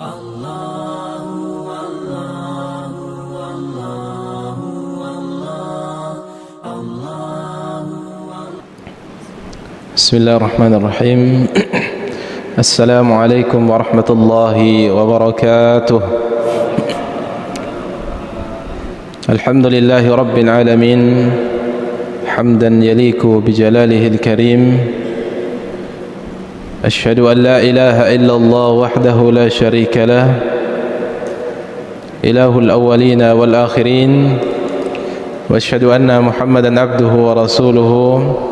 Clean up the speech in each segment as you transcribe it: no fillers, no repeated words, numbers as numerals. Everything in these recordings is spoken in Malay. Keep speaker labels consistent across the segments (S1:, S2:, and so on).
S1: Bismillahirrahmanirrahim. Assalamualaikum warahmatullahi wabarakatuh. Alhamdulillahi rabbil alamin, hamdan yaliku bijalalihil karim. Ashhadu an la ilaha illallah wahdahu la syarika lah, ilahul awwalina wal akhirin. Wa ashhadu anna Muhammadan abduhu wa rasuluhu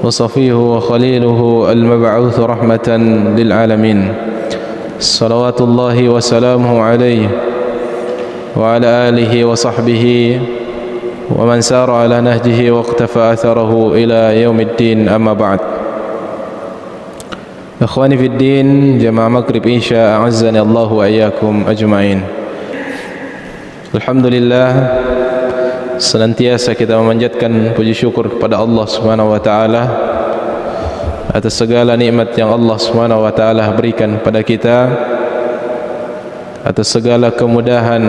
S1: وصفيه وخليله المبعوث رحمة للعالمين صلوات الله وسلامه عليه وعلى آله وصحبه ومن سار على نهجه واقتفى أثره إلى يوم الدين. أما بعد. إخواني في الدين جماعة مغرب إنشاء أعزني الله وإياكم أجمعين. Alhamdulillah, senantiasa kita memanjatkan puji syukur kepada Allah Subhanahu wa taala atas segala nikmat yang Allah Subhanahu wa taala berikan kepada kita, atas segala kemudahan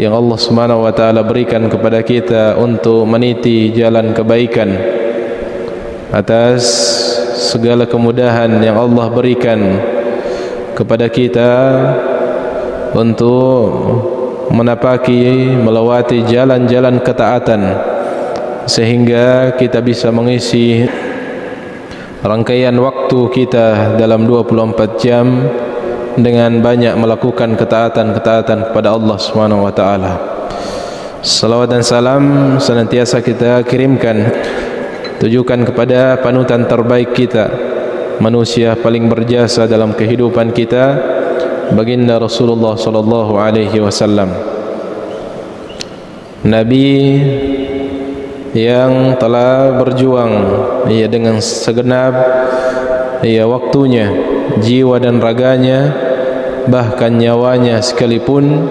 S1: yang Allah Subhanahu wa taala berikan kepada kita untuk meniti jalan kebaikan, atas segala kemudahan yang Allah berikan kepada kita untuk menapaki, melewati jalan-jalan ketaatan, sehingga kita bisa mengisi rangkaian waktu kita dalam 24 jam dengan banyak melakukan ketaatan-ketaatan kepada Allah Subhanahu wa taala. Salawat dan salam senantiasa kita kirimkan, tujukan kepada panutan terbaik kita, manusia paling berjasa dalam kehidupan kita, baginda Rasulullah sallallahu alaihi wasallam, Nabi yang telah berjuang dengan segenap waktunya, jiwa dan raganya, bahkan nyawanya sekalipun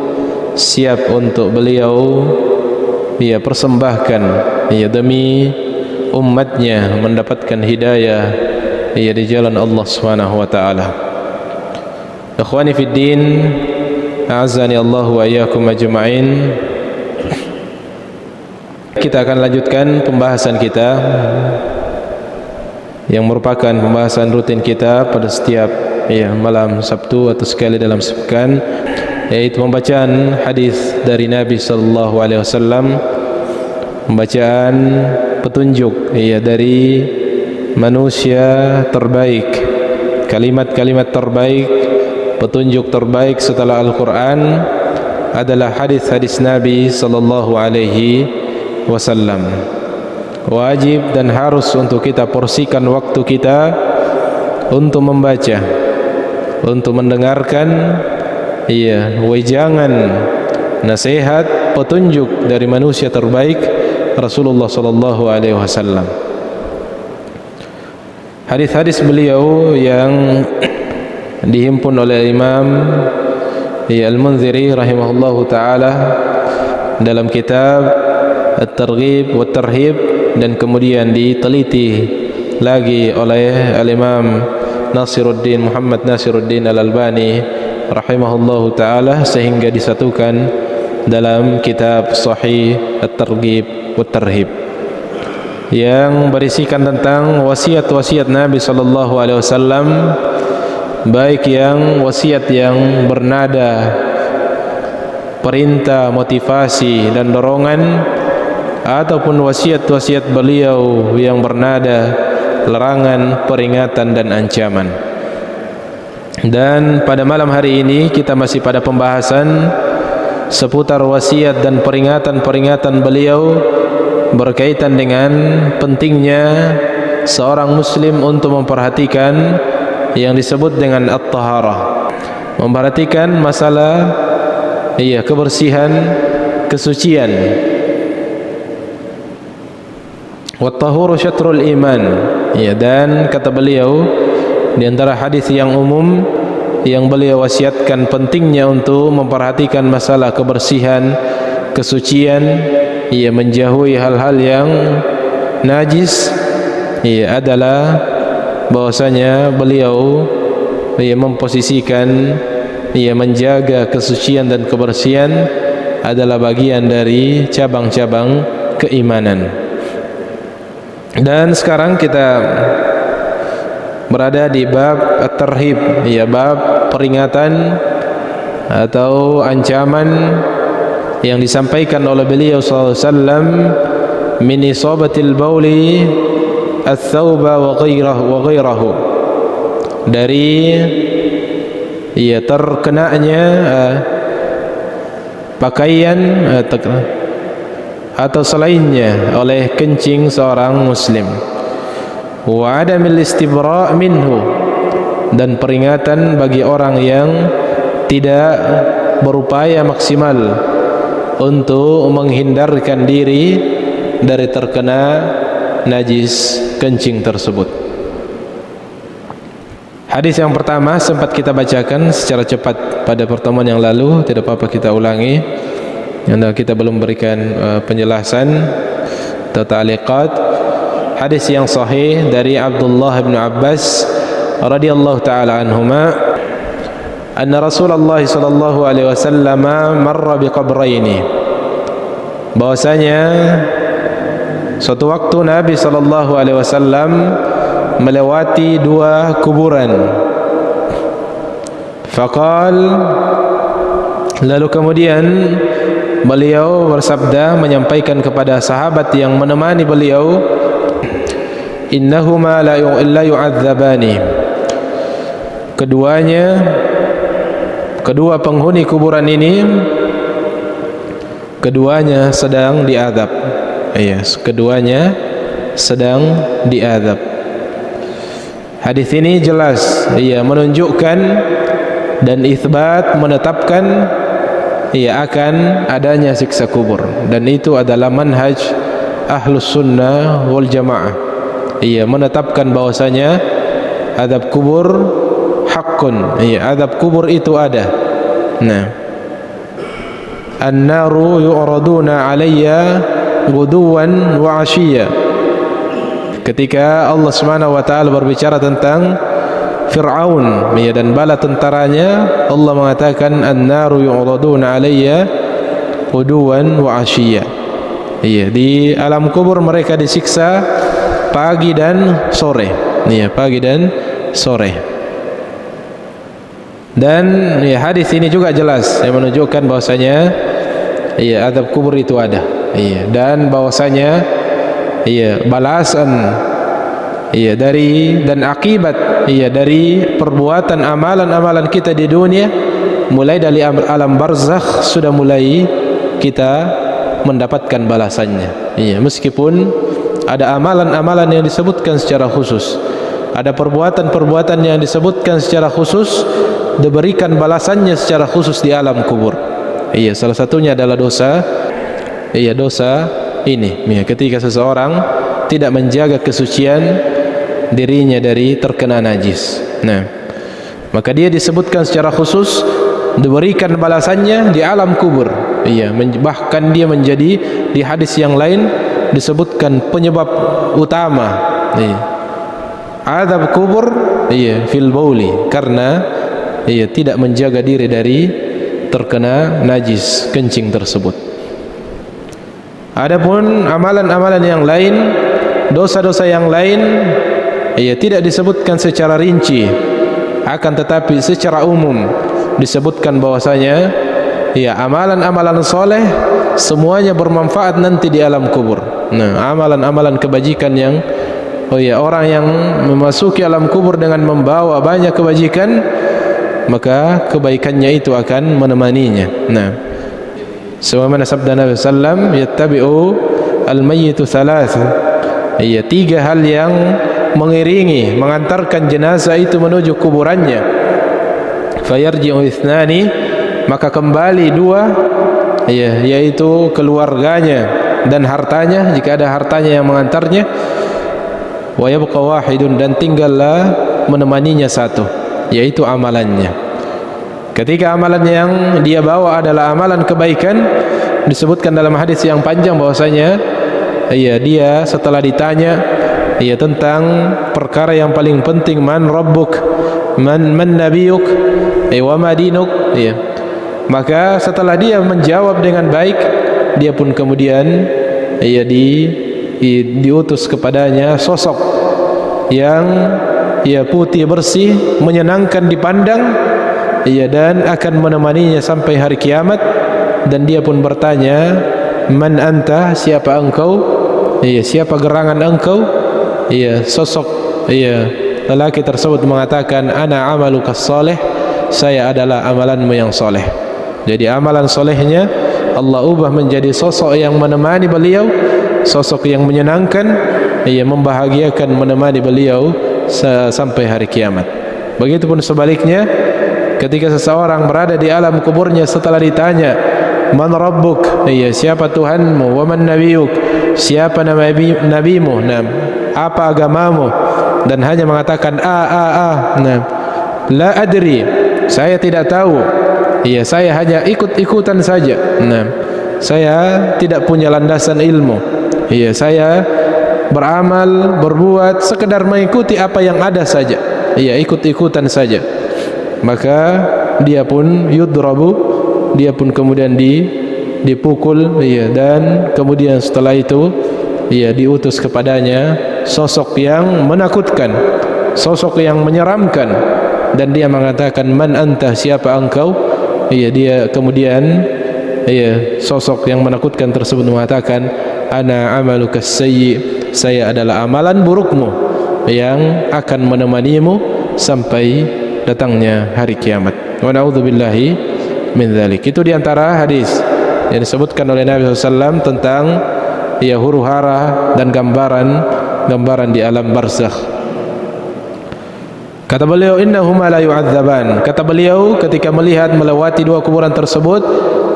S1: siap untuk beliau persembahkan demi umatnya mendapatkan hidayah di jalan Allah Subhanahu wa taala. Ikhwani fid din, a'azzani Allah wa iyyakum ajma'in. Kita akan lanjutkan pembahasan kita yang merupakan pembahasan rutin kita pada setiap malam Sabtu atau sekali dalam sepekan, yaitu pembacaan hadis dari Nabi sallallahu alaihi wasallam, pembacaan petunjuk dari manusia terbaik, kalimat-kalimat terbaik, petunjuk terbaik setelah Al-Quran adalah hadis-hadis Nabi sallallahu alaihi wasallam. Wajib dan harus untuk kita porsikan waktu kita untuk membaca, untuk mendengarkan wejangan, nasihat, petunjuk dari manusia terbaik Rasulullah sallallahu alaihi wasallam. Hadis-hadis beliau yang dihimpun oleh Imam Al-Munziri rahimahullahu taala dalam kitab At-Targhib wa Tarhib, dan kemudian diteliti lagi oleh Al-Imam Nasiruddin Muhammad Nasiruddin Al-Albani rahimahullahu taala, sehingga disatukan dalam kitab Sahih At-Targhib wa Tarhib, yang berisikan tentang wasiat-wasiat Nabi sallallahu alaihi wasallam, baik yang wasiat yang bernada perintah, motivasi dan dorongan, ataupun wasiat-wasiat beliau yang bernada larangan, peringatan dan ancaman. Dan pada malam hari ini kita masih pada pembahasan seputar wasiat dan peringatan-peringatan beliau berkaitan dengan pentingnya seorang muslim untuk memperhatikan yang disebut dengan at-taharah, memperhatikan masalah kebersihan, kesucian. Wat-tahuru syatrul iman. Dan kata beliau, di antara hadis yang umum yang beliau wasiatkan pentingnya untuk memperhatikan masalah kebersihan, kesucian, menjauhi hal-hal yang najis, adalah bahwasanya beliau memposisikan menjaga kesucian dan kebersihan adalah bagian dari cabang-cabang keimanan. Dan sekarang kita berada di bab at-tarhib, bab peringatan atau ancaman yang disampaikan oleh beliau sallallahu alaihi wasallam min isabatil bauli ats-tsauba wa ghairahu, dari terkenanya pakaian atau selainnya oleh kencing seorang muslim, wa adamil istibra' minhu, dan peringatan bagi orang yang tidak berupaya maksimal untuk menghindarkan diri dari terkena najis kencing tersebut. Hadis yang pertama sempat kita bacakan secara cepat pada pertemuan yang lalu, tidak apa-apa kita ulangi karena kita belum berikan penjelasan atau ta'liqat. Hadis yang sahih dari Abdullah bin Abbas radhiyallahu taala anhuma, anna Rasulullah sallallahu alaihi wasallam marra biqabraini, bahwasanya suatu waktu Nabi sallallahu alaihi wasallam melewati dua kuburan. Faqal, lalu kemudian beliau bersabda menyampaikan kepada sahabat yang menemani beliau, innahuma la yu'adzabani, kedua penghuni kuburan ini keduanya sedang diazab. Keduanya sedang diazab. Hadis ini jelas menunjukkan dan itsbat, menetapkan akan adanya siksa kubur, dan itu adalah manhaj ahlus sunnah wal jamaah. Menetapkan bahwasanya azab kubur hakun, azab kubur itu ada. An-naru yu'raduna 'alayya ghuduwan wa 'ashiyya. Ketika Allah Subhanahu wa taala berbicara tentang Fir'aun dan bala tentaranya, Allah mengatakan an-naru yu'raduna 'alayya ghuduwan wa 'ashiyya. Di alam kubur mereka disiksa pagi dan sore. Pagi dan sore. Dan hadis ini juga jelas yang menunjukkan bahwasanya azab kubur itu ada. Dan bahwasanya balasan dari dan akibat dari perbuatan amalan-amalan kita di dunia, mulai dari alam barzakh sudah mulai kita mendapatkan balasannya. Meskipun ada amalan-amalan yang disebutkan secara khusus, ada perbuatan-perbuatan yang disebutkan secara khusus, diberikan balasannya secara khusus di alam kubur. Salah satunya adalah dosa ini, ketika seseorang tidak menjaga kesucian dirinya dari terkena najis. Maka dia disebutkan secara khusus, diberikan balasannya di alam kubur. Bahkan dia menjadi, di hadis yang lain disebutkan penyebab utama azab kubur fil bauli, karena tidak menjaga diri dari terkena najis kencing tersebut. Adapun amalan-amalan yang lain, dosa-dosa yang lain, tidak disebutkan secara rinci, akan tetapi secara umum disebutkan bahwasanya amalan-amalan soleh semuanya bermanfaat nanti di alam kubur. Amalan-amalan kebajikan yang orang yang memasuki alam kubur dengan membawa banyak kebajikan, maka kebaikannya itu akan menemaninya. Sebagaimana sabda Nabi sallam, yattabi'u al-mayyitu thalath, tiga hal yang mengiringi, mengantarkan jenazah itu menuju kuburannya. Fayarji'u ithnani, maka kembali dua, yaitu keluarganya dan hartanya jika ada hartanya yang mengantarnya. Wa yabqa wahidun, dan tinggallah menemaninya satu, yaitu amalannya. Ketika amalan yang dia bawa adalah amalan kebaikan, disebutkan dalam hadis yang panjang bahwasanya dia setelah ditanya tentang perkara yang paling penting, man rabbuk, man nabiyuk, wa ma dinuk, ya. Maka setelah dia menjawab dengan baik, dia pun kemudian diutus kepadanya sosok yang putih bersih, menyenangkan dipandang, dan akan menemaninya sampai hari kiamat. Dan dia pun bertanya, man anta, siapa engkau? Siapa gerangan engkau? Sosok lelaki tersebut mengatakan, ana amalukas salih, saya adalah amalanmu yang soleh. Jadi amalan solehnya Allah ubah menjadi sosok yang menemani beliau, sosok yang menyenangkan, membahagiakan, menemani beliau sampai hari kiamat. Begitupun sebaliknya, ketika seseorang berada di alam kuburnya setelah ditanya, man rabbuk, siapa Tuhanmu, wa man nabiyuk, siapa nabimu, apa agamamu, dan hanya mengatakan la adri, saya tidak tahu, saya hanya ikut-ikutan saja, saya tidak punya landasan ilmu, saya beramal, berbuat sekedar mengikuti apa yang ada saja, ikut-ikutan saja. Maka dia pun yudrabu, dia pun kemudian dipukul, dan kemudian setelah itu diutus kepadanya sosok yang menakutkan, sosok yang menyeramkan, dan dia mengatakan, man anta, siapa engkau? Dia kemudian sosok yang menakutkan tersebut mengatakan, ana amalukas sayyi, saya adalah amalan burukmu yang akan menemanimu sampai datangnya hari kiamat. Wa na'udzubillahi min dzalik. Itu diantara hadis yang disebutkan oleh Nabi SAW tentang huru-hara dan gambaran di alam barzakh. Kata beliau, innahuma la yu'adzaban. Kata beliau ketika melihat melewati dua kuburan tersebut,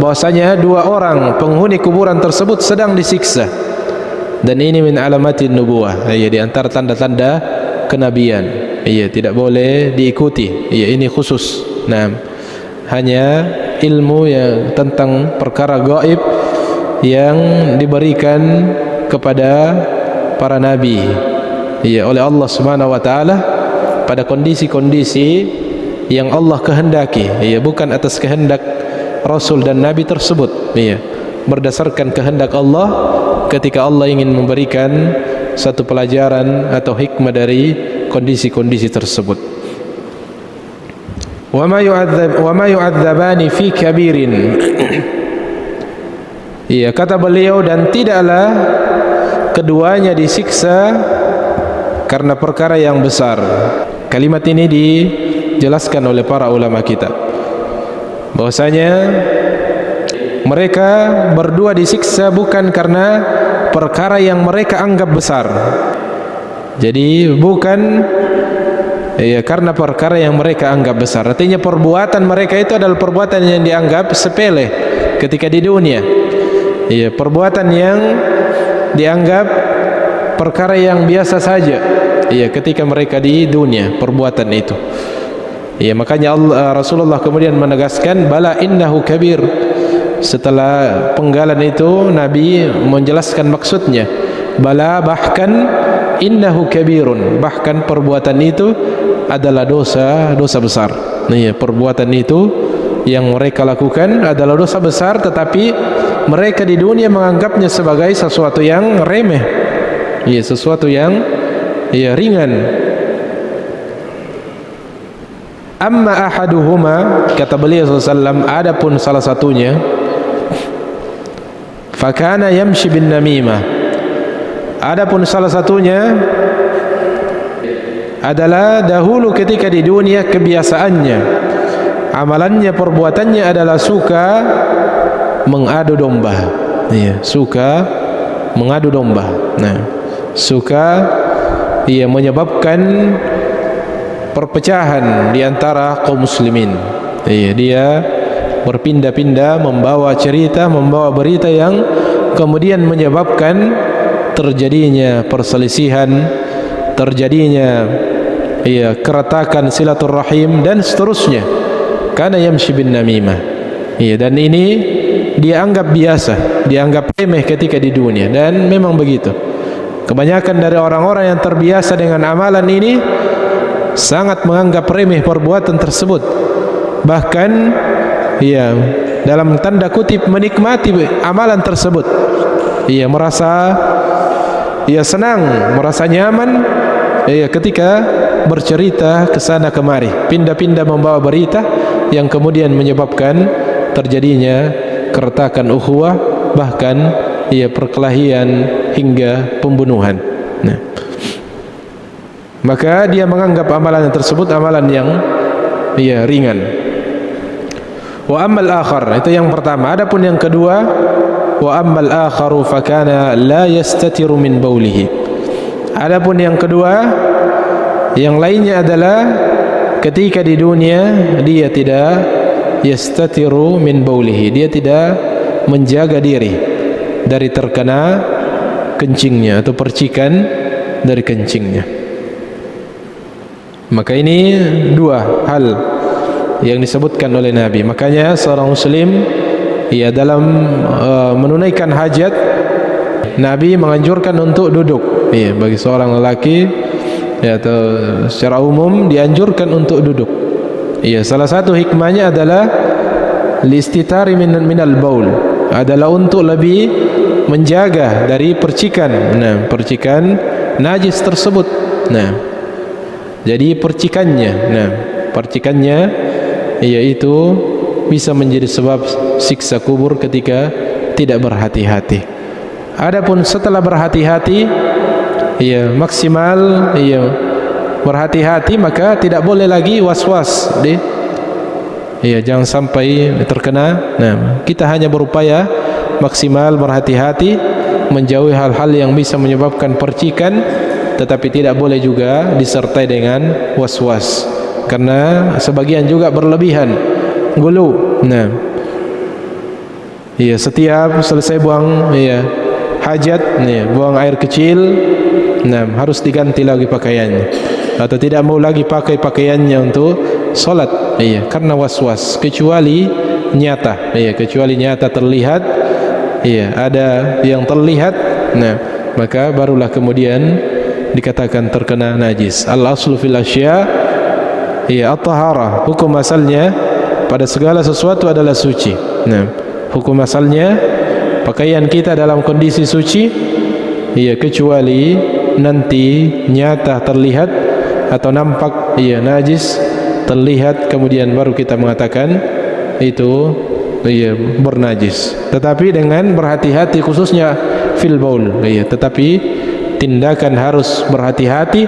S1: bahwasanya dua orang penghuni kuburan tersebut sedang disiksa. Dan ini min alamatin nubuwah, di antara tanda-tanda kenabian. Tidak boleh diikuti. Ini khusus. Hanya ilmu yang tentang perkara gaib yang diberikan kepada para nabi oleh Allah Subhanahu wa taala pada kondisi-kondisi yang Allah kehendaki, bukan atas kehendak Rasul dan Nabi tersebut, berdasarkan kehendak Allah ketika Allah ingin memberikan satu pelajaran atau hikmah dari kondisi-kondisi tersebut. Wa ma yu'adzabani fi kabirin. Kata beliau, dan tidaklah keduanya disiksa karena perkara yang besar. Kalimat ini dijelaskan oleh para ulama kita, bahwasanya mereka berdua disiksa bukan karena perkara yang mereka anggap besar. Jadi bukan karena perkara yang mereka anggap besar. Artinya perbuatan mereka itu adalah perbuatan yang dianggap sepele ketika di dunia. Perbuatan yang dianggap perkara yang biasa saja ketika mereka di dunia, perbuatan itu. Makanya Rasulullah kemudian menegaskan, bala innahu kabir. Setelah penggalan itu Nabi menjelaskan maksudnya, bala, bahkan, innahu kabirun, bahkan perbuatan itu adalah dosa besar. Perbuatan itu yang mereka lakukan adalah dosa besar, tetapi mereka di dunia menganggapnya sebagai sesuatu yang remeh, sesuatu yang ringan. Amma ahaduhuma, kata beliau SAW, adapun salah satunya, fakana yamshi bin namimah, adapun salah satunya adalah dahulu ketika di dunia kebiasaannya, amalannya, perbuatannya adalah suka mengadu domba. Suka mengadu domba. Suka menyebabkan perpecahan di antara kaum muslimin. Dia berpindah-pindah membawa cerita, membawa berita yang kemudian menyebabkan terjadinya perselisihan, terjadinya keretakan silaturahim dan seterusnya. Kana yamshi bin namimah. Dan ini dia anggap biasa, dianggap remeh ketika di dunia, dan memang begitu. Kebanyakan dari orang-orang yang terbiasa dengan amalan ini sangat menganggap remeh perbuatan tersebut. bahkan ya dalam tanda kutip menikmati amalan tersebut. Ia merasa senang, merasa nyaman ketika bercerita ke sana kemari, pindah-pindah membawa berita yang kemudian menyebabkan terjadinya keretakan ukhuwah, bahkan perkelahian hingga pembunuhan. Nah, maka dia menganggap amalan tersebut amalan yang ringan. Wa ammal akhar, itu yang pertama. Adapun yang kedua, wa ammal akharu fakana la yastatiru min baulihi. Adapun yang kedua, yang lainnya adalah ketika di dunia dia tidak yastatiru min baulihi, dia tidak menjaga diri dari terkena kencingnya atau percikan dari kencingnya. Maka ini dua hal yang disebutkan oleh Nabi. Makanya seorang muslim dalam menunaikan hajat, Nabi menganjurkan untuk duduk. Bagi seorang lelaki atau secara umum dianjurkan untuk duduk. Salah satu hikmahnya adalah listitari minal baul, adalah untuk lebih menjaga dari percikan. Percikan najis tersebut. Jadi percikannya yaitu bisa menjadi sebab siksa kubur ketika tidak berhati-hati. Adapun setelah berhati-hati, maksimal berhati-hati, maka tidak boleh lagi was-was jangan sampai terkena. Kita hanya berupaya maksimal berhati-hati, menjauhi hal-hal yang bisa menyebabkan percikan, tetapi tidak boleh juga disertai dengan was-was, karena sebagian juga berlebihan, gulu. Setiap selesai buang hajat, buang air kecil, harus diganti lagi pakaiannya, atau tidak mau lagi pakai pakaiannya untuk solat, karena was-was, kecuali nyata, kecuali nyata terlihat, ada yang terlihat, maka barulah kemudian dikatakan terkena najis. Al-aslu fil asya at-taharah, hukum asalnya pada segala sesuatu adalah suci. Hukum asalnya pakaian kita dalam kondisi suci, kecuali nanti nyata terlihat atau nampak najis terlihat, kemudian baru kita mengatakan itu bernajis. Tetapi dengan berhati-hati, khususnya fil baul, tetapi tindakan harus berhati-hati,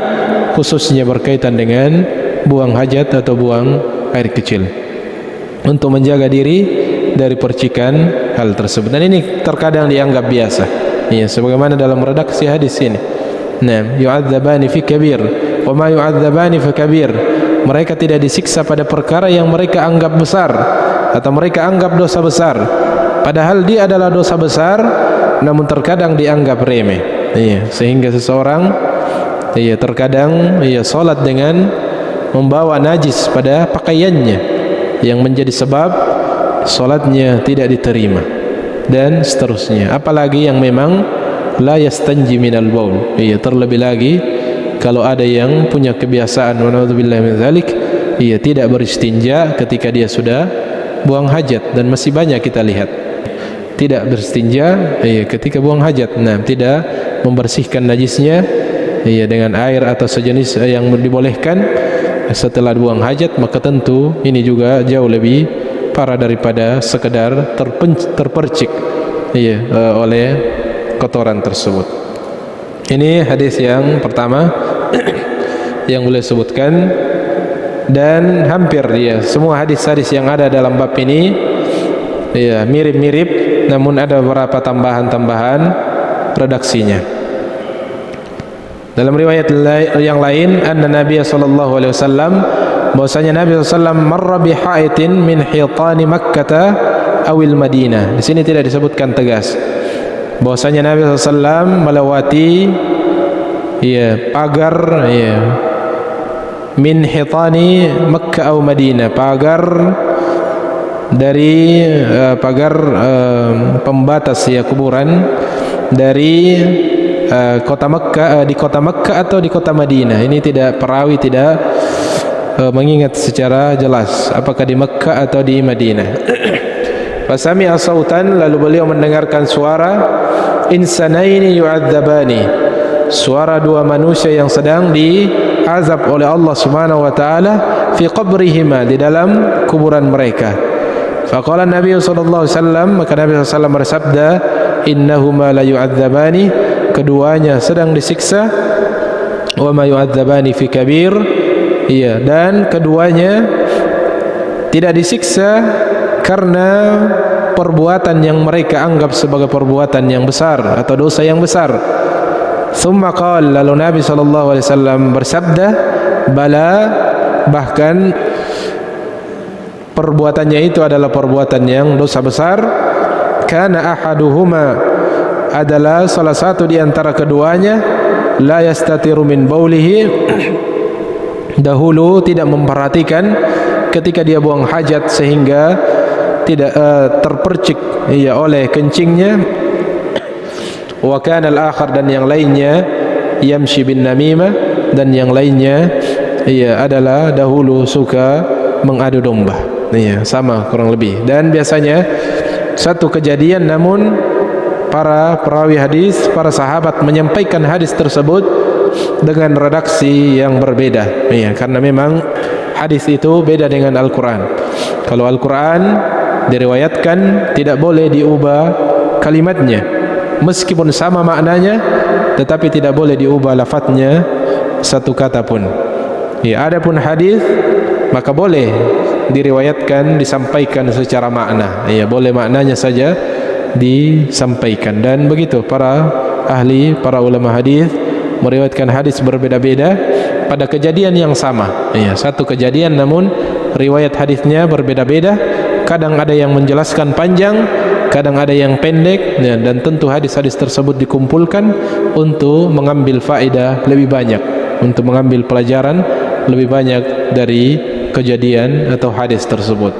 S1: khususnya berkaitan dengan buang hajat atau buang air kecil, untuk menjaga diri dari percikan hal tersebut. Dan ini terkadang dianggap biasa, sebagaimana dalam redaksi hadis ini. Yu'adzabani fi kabir wa ma yu'adzabani fi kabir. Mereka tidak disiksa pada perkara yang mereka anggap besar atau mereka anggap dosa besar, padahal dia adalah dosa besar, namun terkadang dianggap remeh. Sehingga seseorang terkadang salat dengan membawa najis pada pakaiannya, yang menjadi sebab salatnya tidak diterima, dan seterusnya. Apalagi yang memang la yastanji minal baul, terlebih lagi kalau ada yang punya kebiasaan, wa na'udzubillahi min dzalik, tidak beristinja ketika dia sudah buang hajat. Dan masih banyak kita lihat tidak beristinja ketika buang hajat, tidak membersihkan najisnya dengan air atau sejenis yang dibolehkan setelah buang hajat. Maka tentu ini juga jauh lebih parah daripada sekedar terpercik oleh kotoran tersebut. Ini hadis yang pertama yang boleh sebutkan, dan hampir semua hadis-hadis yang ada dalam bab ini mirip-mirip, namun ada beberapa tambahan-tambahan redaksinya. Dalam riwayat yang lain, anna Nabi sallallahu alaihi wasallam, bahwasanya Nabi sallallahu alaihi wasallam marra bi haitin min hitani Makkah awil Madinah. Di sini tidak disebutkan tegas bahwasanya Nabi sallallahu alaihi wasallam melewati pagar min hitani Makkah atau Madinah, pagar dari pagar pembatas kuburan dari kota Makkah, di kota Makkah atau di kota Madinah. Ini tidak perawi, tidak mengingat secara jelas apakah di Mekkah atau di Madinah. Fasami'a sautan, lalu beliau mendengarkan suara insanaini yu'adzabani, suara dua manusia yang sedang diazab oleh Allah Subhanahu wa taala fi qabrihima, di dalam kuburan mereka. Faqala Nabi sallallahu alaihi wasallam, maka Nabi sallallahu alaihi wasallam bersabda, innahuma la yu'adzabani, keduanya sedang disiksa, wa ma yu'adzabani fi kabir, iya, dan keduanya tidak disiksa karena perbuatan yang mereka anggap sebagai perbuatan yang besar atau dosa yang besar. Thumma qala, lalu Nabi sallallahu alaihi wasallam bersabda, bala, bahkan perbuatannya itu adalah perbuatan yang dosa besar. Kana ahaduhuma, adalah salah satu di antara keduanya, la yastatiru min baulihi, dahulu tidak memperhatikan ketika dia buang hajat sehingga tidak terpercik oleh kencingnya. Wa kana al-akhar, dan yang lainnya, yamshi bin namimah, dan yang lainnya adalah dahulu suka mengadu domba. Sama kurang lebih. Dan biasanya satu kejadian, namun para perawi hadis, para sahabat menyampaikan hadis tersebut dengan redaksi yang berbeda. Karena memang hadis itu beda dengan Al-Quran. Kalau Al-Quran diriwayatkan tidak boleh diubah kalimatnya, meskipun sama maknanya, tetapi tidak boleh diubah lafadznya satu kata pun. Adapun hadis maka boleh diriwayatkan, disampaikan secara makna. Boleh maknanya saja disampaikan. Dan begitu para ahli, para ulama hadis meriwayatkan hadis berbeda-beda pada kejadian yang sama. Satu kejadian namun riwayat hadisnya berbeda-beda. Kadang ada yang menjelaskan panjang, kadang ada yang pendek, dan tentu hadis-hadis tersebut dikumpulkan untuk mengambil faedah lebih banyak, untuk mengambil pelajaran lebih banyak dari kejadian atau hadis tersebut.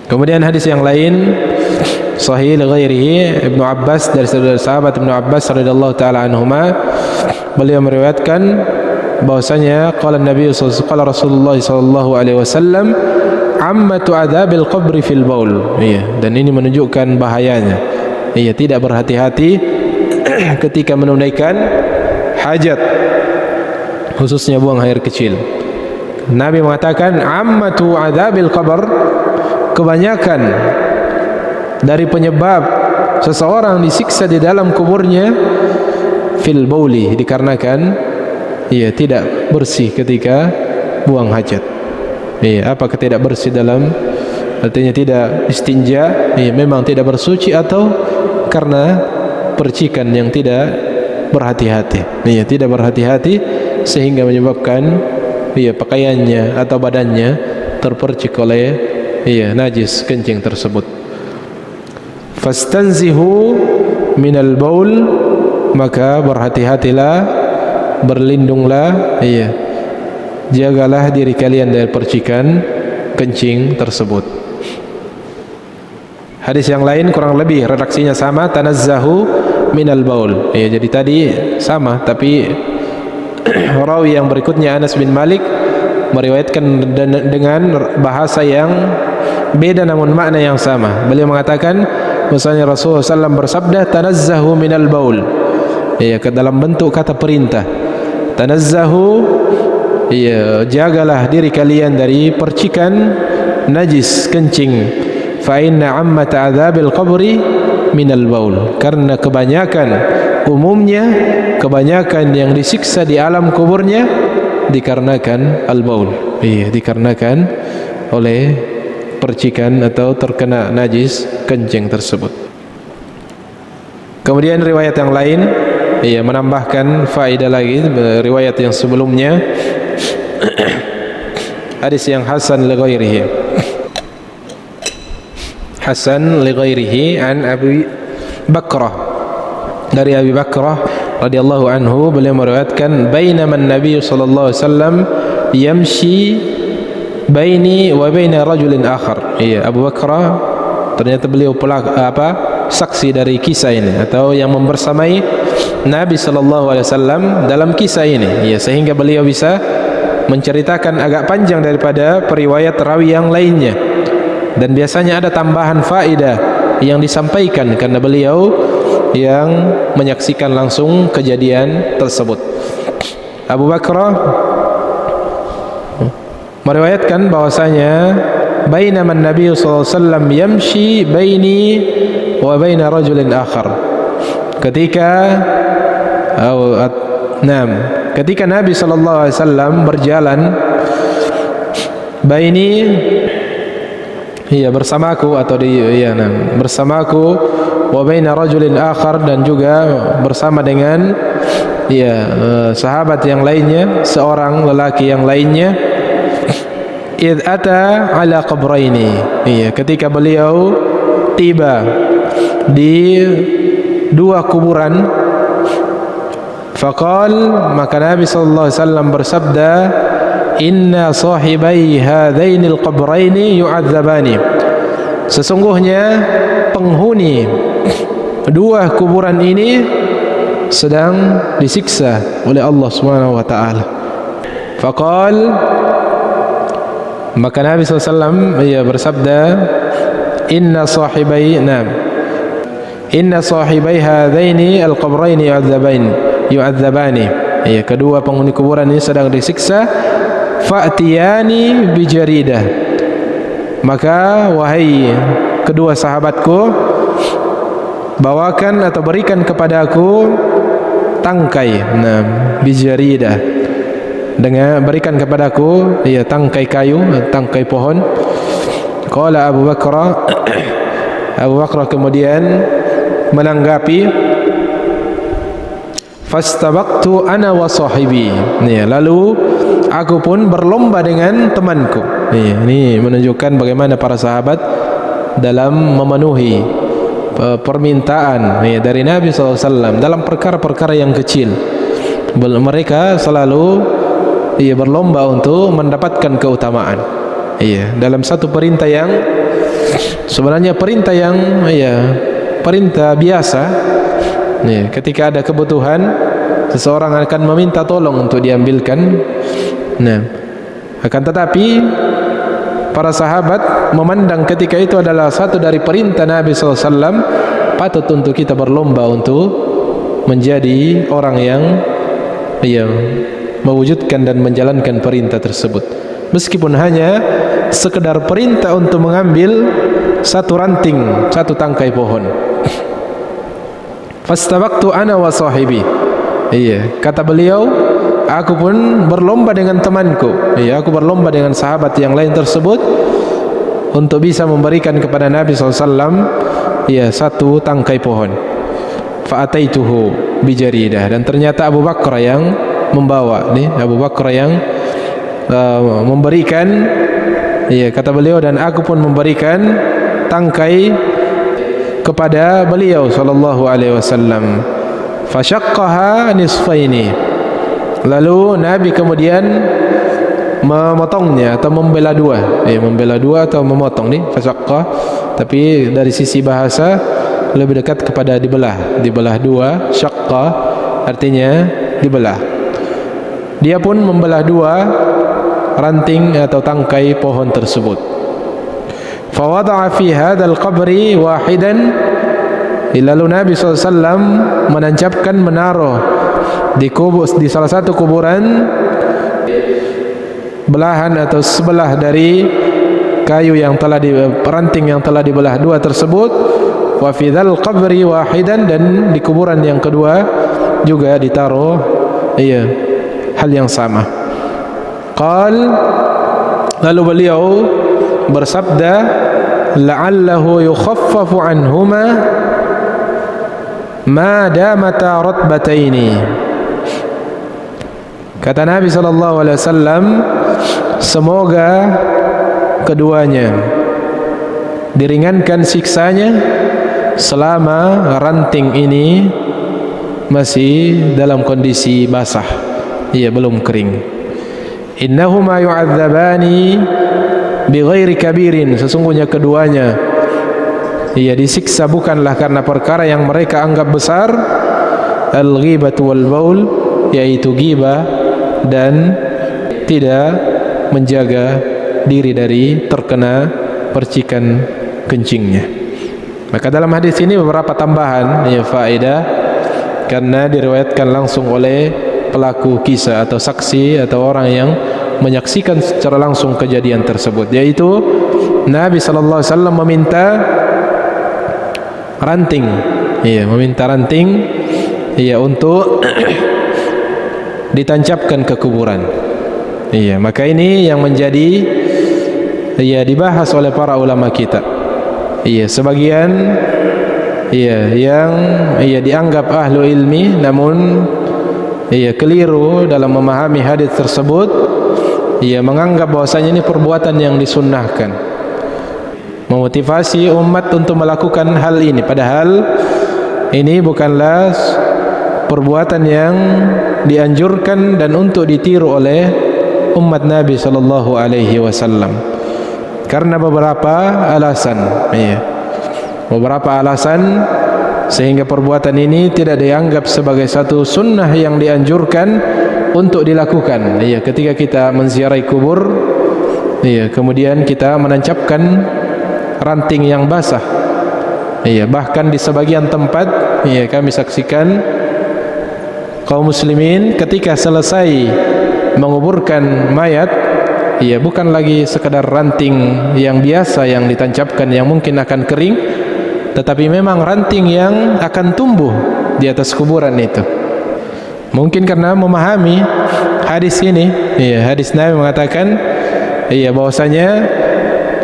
S1: Kemudian hadis yang lain, sahih ghairihi, Ibnu Abbas, dari sahabat Ibnu Abbas radhiyallahu taala anhuma, beliau meriwayatkan bahwasanya qala Nabi qala Rasulullah sallallahu alaihi wasallam, ammatu adzabil qabri fil baul. Dan ini menunjukkan bahayanya tidak berhati-hati ketika menunaikan hajat, khususnya buang air kecil. Nabi mengatakan ammatu adzabil qabr, kebanyakan dari penyebab seseorang disiksa di dalam kuburnya fil bauli, dikarenakan tidak bersih ketika buang hajat. Apakah tidak bersih dalam artinya tidak istinja, memang tidak bersuci, atau karena percikan yang tidak berhati-hati, tidak berhati-hati sehingga menyebabkan pakaiannya atau badannya terpercik oleh najis kencing tersebut. Fastanzihu minal baul, maka berhati-hatilah, berlindunglah, jagalah diri kalian dari percikan kencing tersebut. Hadis yang lain kurang lebih redaksinya sama, tanazzahu minal baul. Jadi tadi sama, tapi rawi yang berikutnya, Anas bin Malik, meriwayatkan dengan bahasa yang beda namun makna yang sama. Beliau mengatakan bahwasanya Rasulullah SAW bersabda, tanazzahu minal baul, ke dalam bentuk kata perintah. Tanazzahu, jagalah diri kalian dari percikan najis kencing. Fa inna ammata adzabil qabri minal baul, karena kebanyakan, umumnya kebanyakan yang disiksa di alam kuburnya dikarenakan al-baul, dikarenakan oleh percikan atau terkena najis kencing tersebut. Kemudian riwayat yang lain menambahkan faedah lagi, riwayat yang sebelumnya, hadis yang hasan li ghairihi, hasan li ghairihi an Abi Bakrah, dari Abi Bakrah radhiyallahu anhu, beliau meriwayatkan, bainama an-nabiy sallallahu alaihi wasallam yamshi baini wa baina rajulin akhar. Abu Bakrah ternyata beliau saksi dari kisah ini, atau yang membersamai Nabi sallallahu alaihi wasallam dalam kisah ini, sehingga beliau bisa menceritakan agak panjang daripada periwayat rawi yang lainnya, dan biasanya ada tambahan faedah yang disampaikan karena beliau yang menyaksikan langsung kejadian tersebut. Abu Bakrah meriwayatkan bahwasanya bainama Nabi sallallahu alaihi wasallam yamshi baini wa baina rajulin akhar, ketika Nabi sallallahu alaihi wasallam berjalan, baini bersamaku atau bersamaku, wa baina rajulin akhar, dan juga bersama dengan sahabat yang lainnya, seorang lelaki yang lainnya. Idh ata ala qabraini, ketika beliau tiba di dua kuburan. Faqal, maka Nabi sallallahu alaihi wasallam bersabda, inna sahibai hadainil qabraini yu'adzabani, sesungguhnya penghuni dua kuburan ini sedang disiksa oleh Allah Subhanahu wa taala. Faqal, maka Nabi SAW bersabda, inna sahibai hadaini al-qabraini yu'adzabani, kedua penghuni kuburan ini sedang disiksa. Fa'tiyani bijaridah, maka wahai kedua sahabatku, bawakan atau berikan kepadaku tangkai, bijaridah, dengan berikan kepadaku tangkai kayu, tangkai pohon. Qala Abu Bakrah kemudian menanggapi, fastabaqtu ana wa sahibi, lalu aku pun berlomba dengan temanku. Ini menunjukkan bagaimana para sahabat dalam memenuhi permintaan dari Nabi SAW dalam perkara-perkara yang kecil. Mereka selalu berlomba untuk mendapatkan keutamaan dalam satu perintah yang sebenarnya perintah yang perintah biasa. Ketika ada kebutuhan, seseorang akan meminta tolong untuk diambilkan. Akan tetapi para sahabat memandang ketika itu adalah satu dari perintah Nabi SAW, patut untuk kita berlomba untuk menjadi orang yang mewujudkan dan menjalankan perintah tersebut, meskipun hanya sekedar perintah untuk mengambil satu ranting, satu tangkai pohon. Fastabaqtu ana wa sahibi, kata beliau, aku pun berlomba dengan temanku, aku berlomba dengan sahabat yang lain tersebut untuk bisa memberikan kepada Nabi SAW satu tangkai pohon. Fa'ataituhu bijaridah, dan ternyata Abu Bakrah yang membawa, Abu Bakrah yang memberikan, kata beliau, dan aku pun memberikan tangkai kepada beliau sallallahu alaihi wasallam. Fashaqqaha nisfaini, lalu Nabi kemudian memotongnya atau membelah dua, membelah dua atau memotong fashaqqah, tapi dari sisi bahasa lebih dekat kepada dibelah dua. Syaqqa artinya dibelah. Dia pun membelah dua ranting atau tangkai pohon tersebut. Fawada'a fi hadzal qabri wahidan, lalu Nabi SAW menaruh di salah satu kuburan belahan atau sebelah dari kayu yang telah ranting yang telah dibelah dua tersebut. Wa fi dzal qabri wahidan, dan di kuburan yang kedua juga ditaruh hal yang sama. Qal, lalu beliau bersabda, la'allahu yukhaffafu anhuma ma damata ratbataini. Kata Nabi SAW, semoga keduanya diringankan siksanya selama ranting ini masih dalam kondisi basah, belum kering. Innahuma yu'adzabani bighairi kabirin, sesungguhnya keduanya disiksa bukanlah karena perkara yang mereka anggap besar. Al-ghibatu wal baul, yaitu ghibah dan tidak menjaga diri dari terkena percikan kencingnya. Maka dalam hadis ini beberapa tambahan faedah, karena diriwayatkan langsung oleh pelaku kisah atau saksi atau orang yang menyaksikan secara langsung kejadian tersebut, yaitu Nabi sallallahu alaihi wasallam meminta ranting, untuk ditancapkan ke kuburan. Maka ini yang menjadi dibahas oleh para ulama kita. Sebagian yang dianggap ahlu ilmi namun keliru dalam memahami hadis tersebut, menganggap bahwasanya ini perbuatan yang disunnahkan, memotivasi umat untuk melakukan hal ini, padahal ini bukanlah perbuatan yang dianjurkan dan untuk ditiru oleh umat Nabi sallallahu alaihi wasallam, karena beberapa alasan sehingga perbuatan ini tidak dianggap sebagai satu sunnah yang dianjurkan untuk dilakukan. Ketika kita menziarahi kubur, kemudian kita menancapkan ranting yang basah. Bahkan di sebagian tempat kami saksikan kaum muslimin ketika selesai menguburkan mayat, bukan lagi sekadar ranting yang biasa yang ditancapkan yang mungkin akan kering, tetapi memang ranting yang akan tumbuh di atas kuburan itu. Mungkin karena memahami hadis ini, hadis Nabi mengatakan bahwasanya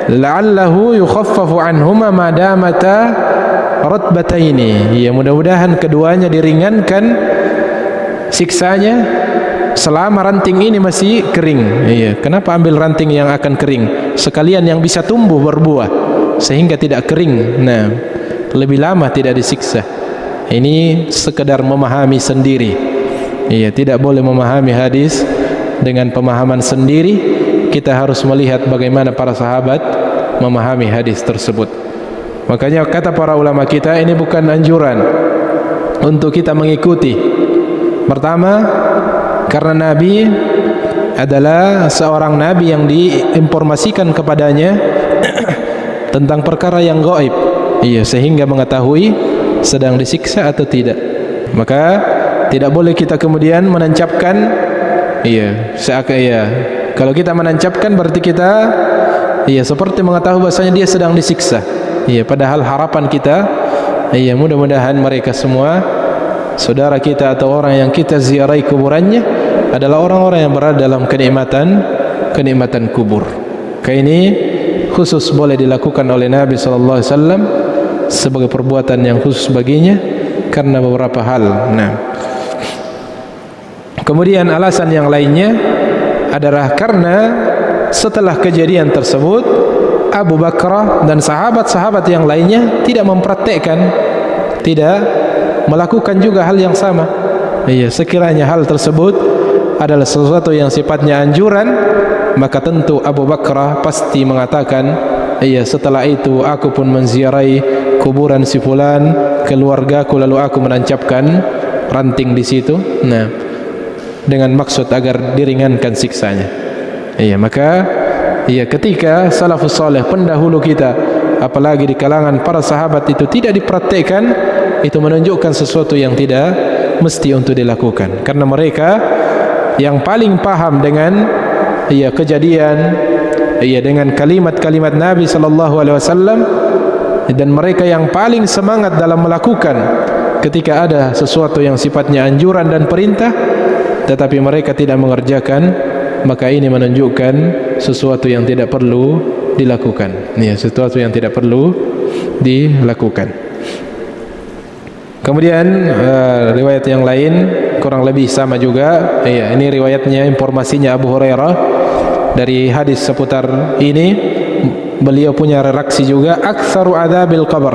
S1: la'allahu yukhaffafu anhuma ma damata ratbataini, mudah-mudahan keduanya diringankan siksanya selama ranting ini masih kering. Kenapa ambil ranting yang akan kering sekalian yang bisa tumbuh berbuah sehingga tidak kering, lebih lama tidak disiksa. Ini sekedar memahami sendiri. Tidak boleh memahami hadis dengan pemahaman sendiri. Kita harus melihat bagaimana para sahabat memahami hadis tersebut. Makanya kata para ulama kita, ini bukan anjuran untuk kita mengikuti. Pertama, karena Nabi adalah seorang Nabi yang diinformasikan kepadanya tentang perkara yang gaib, sehingga mengetahui sedang disiksa atau tidak. Maka tidak boleh kita kemudian menancapkan, kalau kita menancapkan berarti kita seperti mengetahui bahasanya dia sedang disiksa. Padahal harapan kita, mudah-mudahan mereka semua saudara kita atau orang yang kita ziarahi kuburannya adalah orang-orang yang berada dalam kenikmatan kubur. Ini khusus boleh dilakukan oleh Nabi sallallahu alaihi wasallam sebagai perbuatan yang khusus baginya karena beberapa hal. Kemudian alasan yang lainnya adalah karena setelah kejadian tersebut Abu Bakar dan sahabat-sahabat yang lainnya tidak mempraktekkan, tidak melakukan juga hal yang sama. Sekiranya hal tersebut adalah sesuatu yang sifatnya anjuran, maka tentu Abu Bakar pasti mengatakan, setelah itu aku pun menziarahi kuburan si fulan, keluargaku, lalu aku menancapkan ranting di situ, dengan maksud agar diringankan siksanya. Maka ketika salafus saleh pendahulu kita, apalagi di kalangan para sahabat itu tidak dipraktekkan, itu menunjukkan sesuatu yang tidak mesti untuk dilakukan, karena mereka yang paling paham dengan kejadian, dengan kalimat-kalimat Nabi sallallahu alaihi wasallam, dan mereka yang paling semangat dalam melakukan ketika ada sesuatu yang sifatnya anjuran dan perintah, tetapi mereka tidak mengerjakan, maka ini menunjukkan sesuatu yang tidak perlu dilakukan. Sesuatu yang tidak perlu dilakukan. Kemudian riwayat yang lain kurang lebih sama juga. Ini riwayatnya, informasinya Abu Hurairah dari hadis seputar ini. Beliau punya reaksi juga, aktsaru adzabil qabr.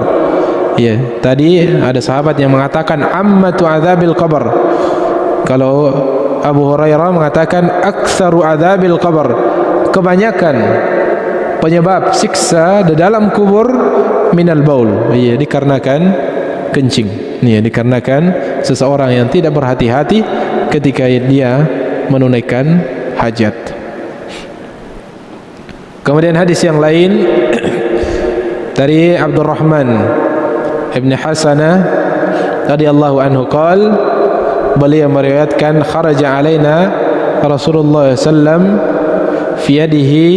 S1: Tadi ada sahabat yang mengatakan ammatu adzabil qabr. Kalau Abu Hurairah mengatakan aktsaru adzabil qabr, kebanyakan penyebab siksa di dalam kubur minal baul, dikarenakan kencing. Dikarenakan seseorang yang tidak berhati-hati ketika dia menunaikan hajat. Kemudian hadis yang lain dari Abdurrahman Ibn Hasanah radhiyallahu anhu qala, beliau meriwayatkan kharaja alaina Rasulullah sallam fi yadihi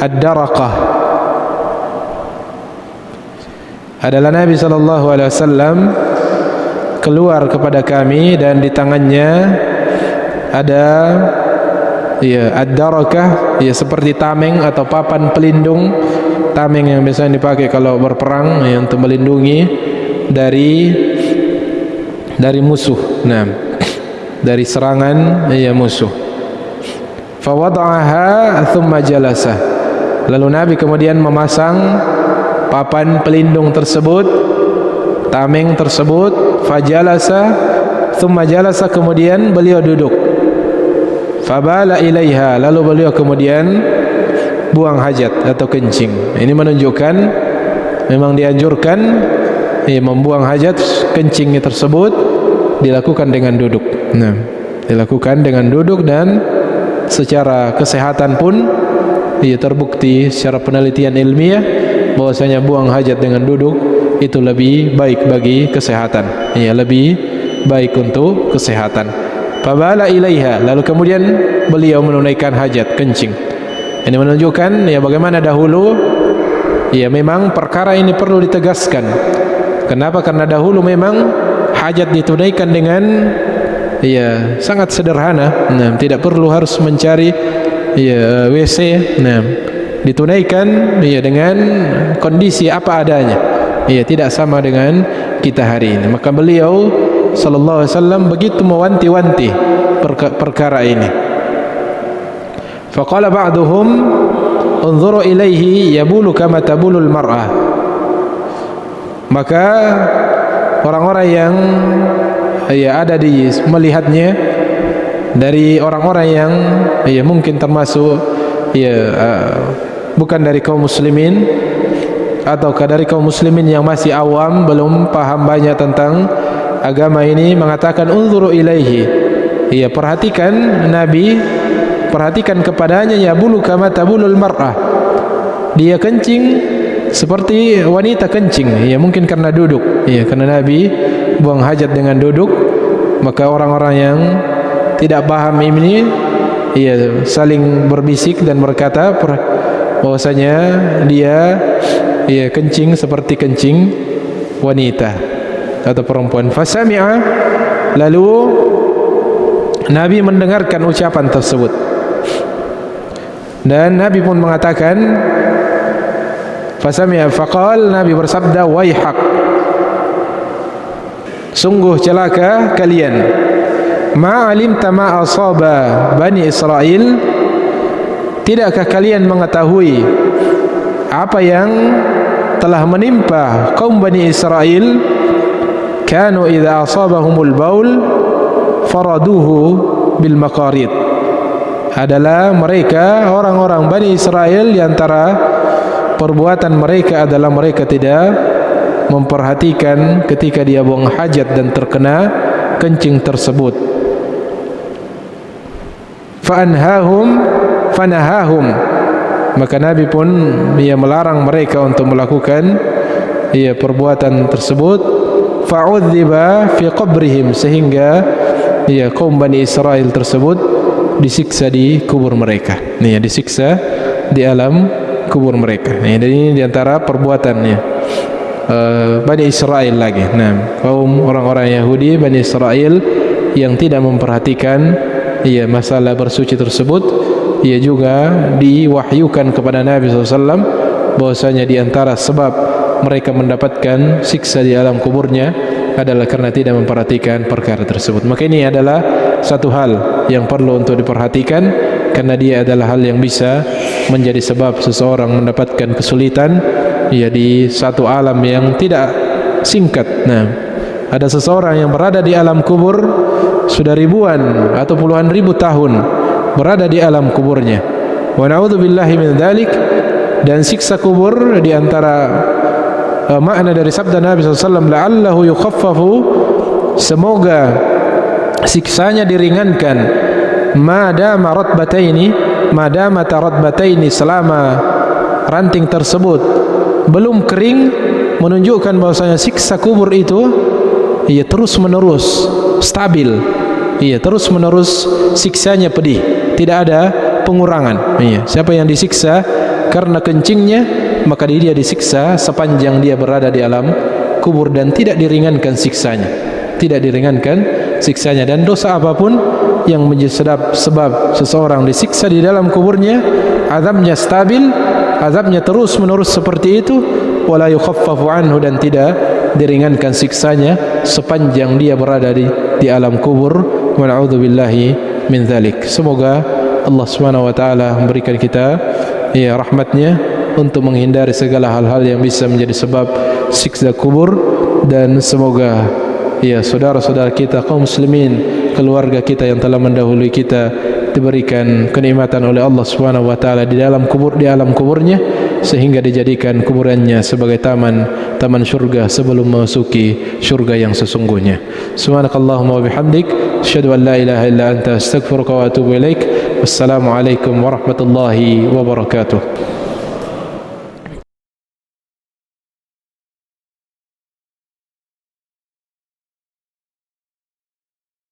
S1: ad-daraqah. Adalah Nabi sallallahu alaihi wasallam keluar kepada kami dan di tangannya ada ad-darakah, seperti tameng atau papan pelindung. Tameng yang biasanya dipakai kalau berperang, untuk melindungi dari musuh. Nah, dari serangan musuh. Fa wada'aha thumma jalasa. Lalu Nabi kemudian memasang papan pelindung tersebut, tameng tersebut. Fa jalasa thumma jalasa, kemudian beliau duduk. Fa bala ilaiha, lalu beliau kemudian buang hajat atau kencing. Ini menunjukkan memang dianjurkan membuang hajat, kencing tersebut dilakukan dengan duduk. Nah, dilakukan dengan duduk, dan secara kesehatan pun terbukti secara penelitian ilmiah bahwasanya buang hajat dengan duduk itu lebih baik bagi kesehatan. Lebih baik untuk kesehatan. Fabala ilaiha, lalu kemudian beliau menunaikan hajat, kencing. Ini menunjukkan bagaimana dahulu memang perkara ini perlu ditegaskan. Kenapa? Karena dahulu memang hajat ditunaikan dengan sangat sederhana. Nah, tidak perlu harus mencari WC. Nah, ditunaikan dengan kondisi apa adanya. Tidak sama dengan kita hari ini. Maka beliau sallallahu alaihi wasallam begitu mewanti-wanti perkara ini. Faqala ba'duhum unzuru ilaihi yabulu kama tabulul mar'ah. Maka orang-orang yang ada di melihatnya dari orang-orang yang mungkin termasuk bukan dari kaum muslimin, ataukah dari kaum muslimin yang masih awam, belum paham banyak tentang agama ini, mengatakan unzuru ilaihi, perhatikan Nabi, perhatikan kepadanya, yabulu kama tabulul mar'ah, dia kencing seperti wanita kencing. Mungkin karena duduk, karena Nabi buang hajat dengan duduk. Maka orang-orang yang tidak paham ini saling berbisik dan berkata bahwasanya dia kencing seperti kencing wanita atau perempuan. Fasami'a, lalu Nabi mendengarkan ucapan tersebut, dan Nabi pun mengatakan, fasami'a faqal, Nabi bersabda, waihak, sungguh celaka kalian, ma'alimta ma asaba Bani Israel, tidakkah kalian mengetahui apa yang telah menimpa kaum Bani Israel? Kanu idza asabahumul baul faraduhu bil maqarid. Adalah mereka orang-orang Bani Israel, di antara perbuatan mereka adalah mereka tidak memperhatikan ketika dia buang hajat dan terkena kencing tersebut. Fanahahum, maka Nabi pun melarang mereka untuk melakukan perbuatan tersebut. Fa'udziba fi qabrihim, sehingga kaum Bani Israel tersebut disiksa di kubur mereka. Disiksa di alam kubur mereka. Dan ini di antara perbuatannya Bani Israel lagi. Kaum orang-orang Yahudi Bani Israel yang tidak memperhatikan masalah bersuci tersebut. Ia juga diwahyukan kepada Nabi SAW bahwasanya di antara sebab mereka mendapatkan siksa di alam kuburnya adalah karena tidak memperhatikan perkara tersebut. Maka ini adalah satu hal yang perlu untuk diperhatikan, karena dia adalah hal yang bisa menjadi sebab seseorang mendapatkan kesulitan di satu alam yang tidak singkat. Ada seseorang yang berada di alam kubur sudah ribuan atau puluhan ribu tahun berada di alam kuburnya. Wa na'udzubillahi min dzalik. Dan siksa kubur di antara makna dari sabda Nabi SAW, la'allahu yukhaffafu, semoga siksanya diringankan madama taratbataini, selama ranting tersebut belum kering, menunjukkan bahwasanya siksa kubur itu ia terus menerus stabil, ia terus menerus siksanya pedih, tidak ada pengurangan. Siapa yang disiksa karena kencingnya, maka dia disiksa sepanjang dia berada di alam kubur dan tidak diringankan siksanya, dan dosa apapun yang menjadi sebab seseorang disiksa di dalam kuburnya, azabnya stabil, azabnya terus menerus seperti itu, wala yukhaffafu anhu, dan tidak diringankan siksanya sepanjang dia berada di alam kubur. Wa na'udzubillahi min dzalik. Semoga Allah Subhanahu wa taala memberikan kita rahmatnya untuk menghindari segala hal-hal yang bisa menjadi sebab siksa kubur, dan semoga saudara-saudara kita kaum muslimin, keluarga kita yang telah mendahului kita, diberikan kenikmatan oleh Allah Subhanahu wa taala di alam kuburnya, sehingga dijadikan kuburannya sebagai taman syurga sebelum memasuki syurga yang sesungguhnya. Subhanakallahumma wa bihamdik, asyhadu an la ilaha illa anta, astaghfiruka wa atubu ilaik. Wassalamu alaikum warahmatullahi wabarakatuh.